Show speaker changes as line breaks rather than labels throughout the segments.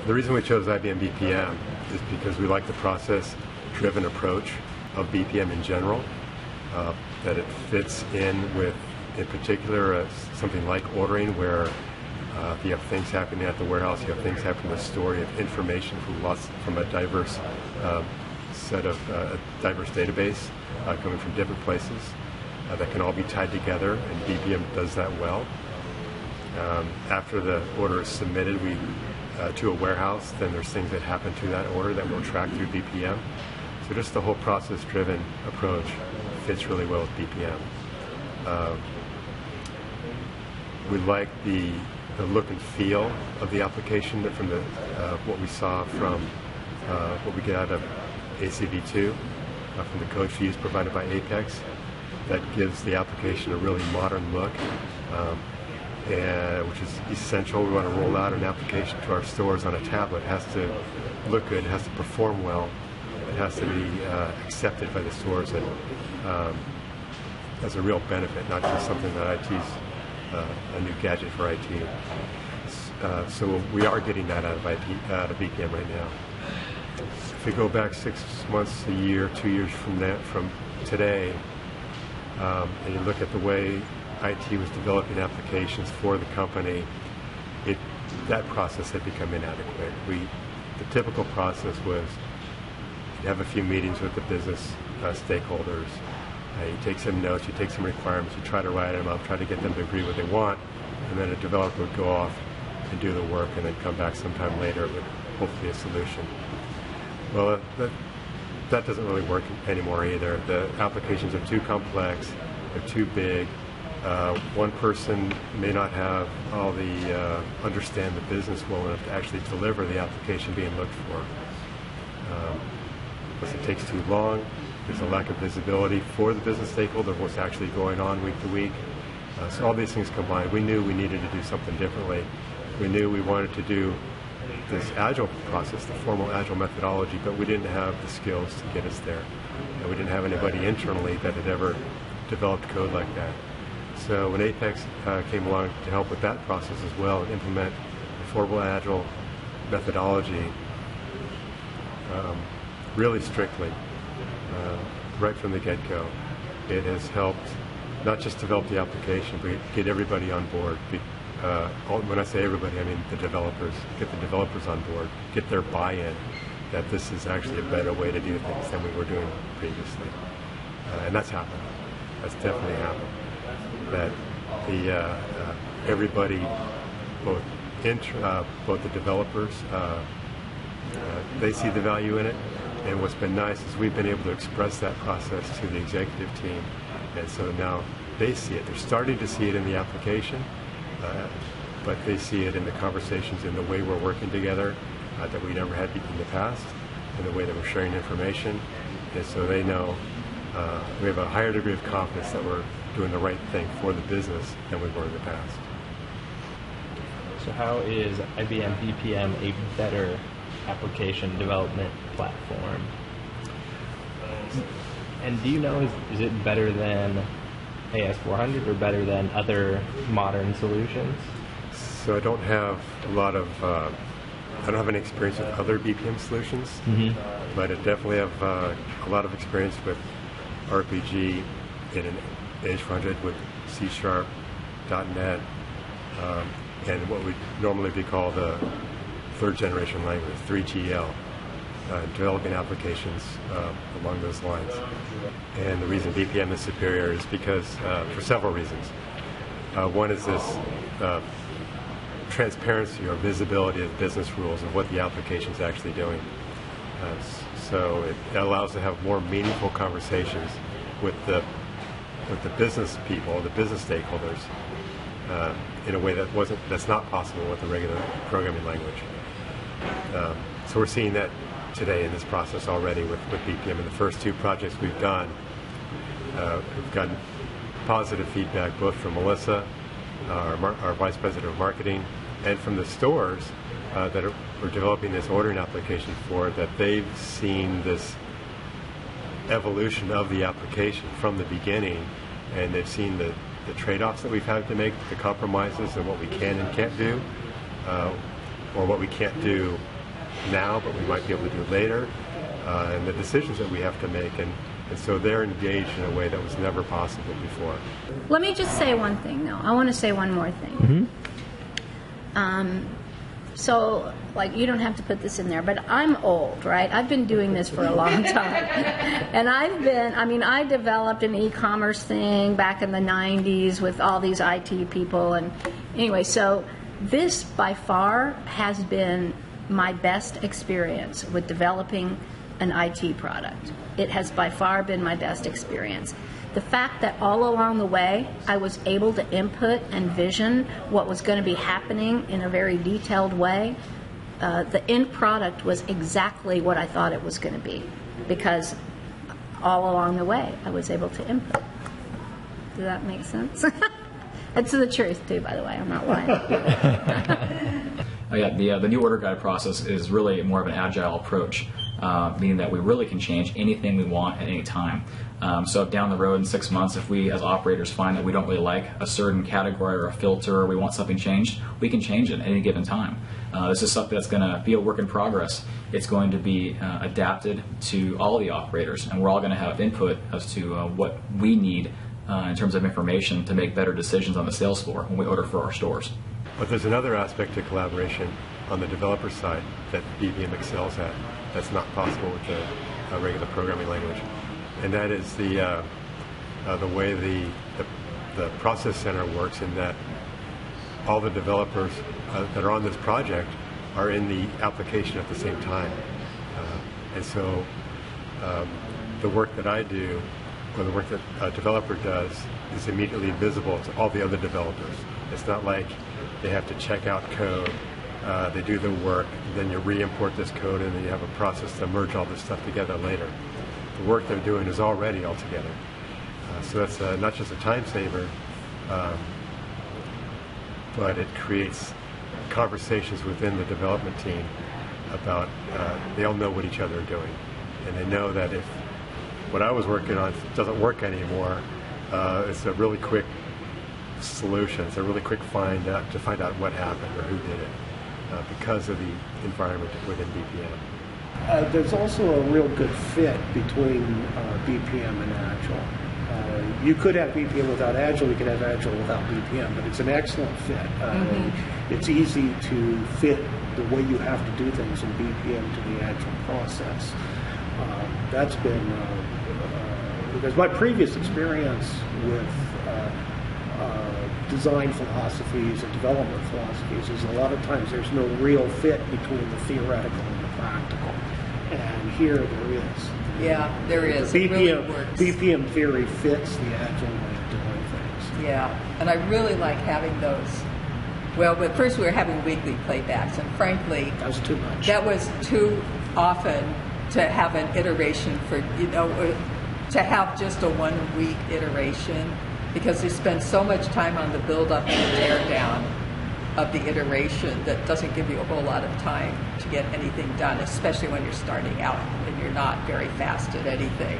The reason we chose IBM BPM is because we like the process-driven approach of BPM in general, that it fits in with, in particular, something like ordering, where you have things happening at the warehouse, you have things happening in the store, you have information from a diverse diverse database coming from different places that can all be tied together, and BPM does that well. After the order is submitted to a warehouse, then there's things that happen to that order that we'll track through BPM. So just the whole process-driven approach fits really well with BPM. We like the look and feel of the application from what we saw from what we get out of ACV2, from the code fees provided by Apex. That gives the application a really modern look, which is essential. We want to roll out an application to our stores on a tablet. It has to look good, it has to perform well, it has to be accepted by the stores and as a real benefit, not just something that IT's a new gadget for IT. So we are getting that out of BPM right now. If we go back 6 months, a year, 2 years from today, and you look at the way IT was developing applications for the company, that process had become inadequate. The typical process was you'd have a few meetings with the business stakeholders, you take some notes, you take some requirements, you try to write them up, try to get them to agree what they want, and then a developer would go off and do the work and then come back sometime later with hopefully a solution. Well, that doesn't really work anymore either. The applications are too complex, they're too big. One person may not have all the understand the business well enough to actually deliver the application being looked for. Plus it takes too long. There's a lack of visibility for the business stakeholder of what's actually going on week to week. So all these things combined, we knew we needed to do something differently. We knew we wanted to do this agile process, the formal agile methodology, but we didn't have the skills to get us there. And we didn't have anybody internally that had ever developed code like that. So when Apex came along to help with that process as well and implement the formal agile methodology really strictly, right from the get-go, it has helped not just develop the application, but get everybody on board. When I say everybody, I mean the developers. Get the developers on board, get their buy-in that this is actually a better way to do things than we were doing previously. And that's happened. That's definitely happened. That everybody, both the developers, they see the value in it. And what's been nice is we've been able to express that process to the executive team. And so now they see it. They're starting to see it in the application, but they see it in the conversations, in the way we're working together that we never had in the past, in the way that we're sharing information. And so they know we have a higher degree of confidence that we're doing the right thing for the business than we were in the past.
So how is IBM BPM a better application development platform? And do you know, is it better than AS400 or better than other modern solutions?
So I don't have a lot of, I don't have any experience with other BPM solutions, but I definitely have a lot of experience with RPG in an AS400 with C#, .NET, and what would normally be called a third generation language, 3GL, developing applications along those lines. And the reason BPM is superior is because, for several reasons. One is this transparency or visibility of business rules and what the application is actually doing. So it allows to have more meaningful conversations with the business people, the business stakeholders, in a way that's not possible with a regular programming language. So we're seeing that today in this process already with BPM. In the first 2 projects we've done, we've gotten positive feedback both from Melissa, our Vice President of Marketing, and from the stores that we're developing this ordering application for, that they've seen this evolution of the application from the beginning, and they've seen the trade-offs that we've had to make, the compromises, and what we can and can't do, or what we can't do now, but we might be able to do later, and the decisions that we have to make. And so they're engaged in a way that was never possible before.
Let me just say one thing, though. I want to say one more thing. So, like, you don't have to put this in there, but I'm old, right? I've been doing this for a long time. And I developed an e-commerce thing back in the 90s with all these IT people. And anyway, so this by far has been my best experience with developing an IT product. It has by far been my best experience. The fact that all along the way I was able to input and vision what was going to be happening in a very detailed way, the end product was exactly what I thought it was going to be, because all along the way I was able to input. Does that make sense? It's the truth too, by the way. I'm not lying.
The new order guide process is really more of an agile approach, meaning that we really can change anything we want at any time. So down the road in 6 months, if we as operators find that we don't really like a certain category or a filter, or we want something changed, we can change it at any given time. This is something that's going to be a work in progress. It's going to be adapted to all of the operators, and we're all going to have input as to what we need in terms of information to make better decisions on the sales floor when we order for our stores.
But there's another aspect to collaboration on the developer side that BPM excels at that's not possible with the regular programming language, and that is the way the process center works, in that all the developers that are on this project are in the application at the same time, and so the work that I do, or the work that a developer does, is immediately visible to all the other developers. It's not like they have to check out code. They do the work, then you re-import this code, and then you have a process to merge all this stuff together later. The work they're doing is already all together. So that's not just a time saver, but it creates conversations within the development team about, they all know what each other are doing. And they know that if what I was working on doesn't work anymore, it's a really quick solution. It's a really quick to find out what happened or who did it, because of the environment within BPM.
There's also a real good fit between BPM and Agile. You could have BPM without Agile, you could have Agile without BPM, but it's an excellent fit. It's easy to fit the way you have to do things in BPM to the Agile process. That's been, because my previous experience with design philosophies and development philosophies is a lot of times there's no real fit between the theoretical and the practical. And here there is.
Yeah, there is.
BPM,
it really works.
BPM theory fits the Agile way of doing things.
Yeah, and I really like having those. Well, but first we were having weekly playbacks, and frankly,
That was too much.
that was too often to have an iteration for, to have just a 1 week iteration, because you spend so much time on the build up and the tear down of the iteration that doesn't give you a whole lot of time to get anything done, especially when you're starting out and you're not very fast at anything.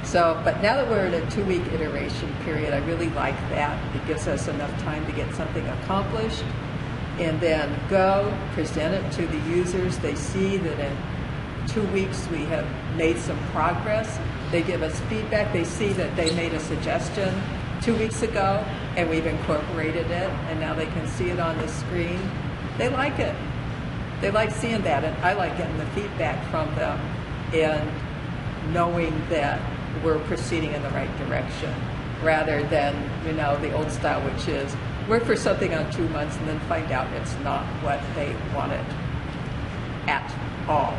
So, but now that we're in a 2 week iteration period, I really like that. It gives us enough time to get something accomplished and then go present it to the users. They see that in 2 weeks we have made some progress. They give us feedback. They see that they made a suggestion 2 weeks ago and we've incorporated it, and now they can see it on the screen. They like it. They like seeing that, and I like getting the feedback from them and knowing that we're proceeding in the right direction, rather than, the old style, which is work for something on 2 months and then find out it's not what they wanted at all.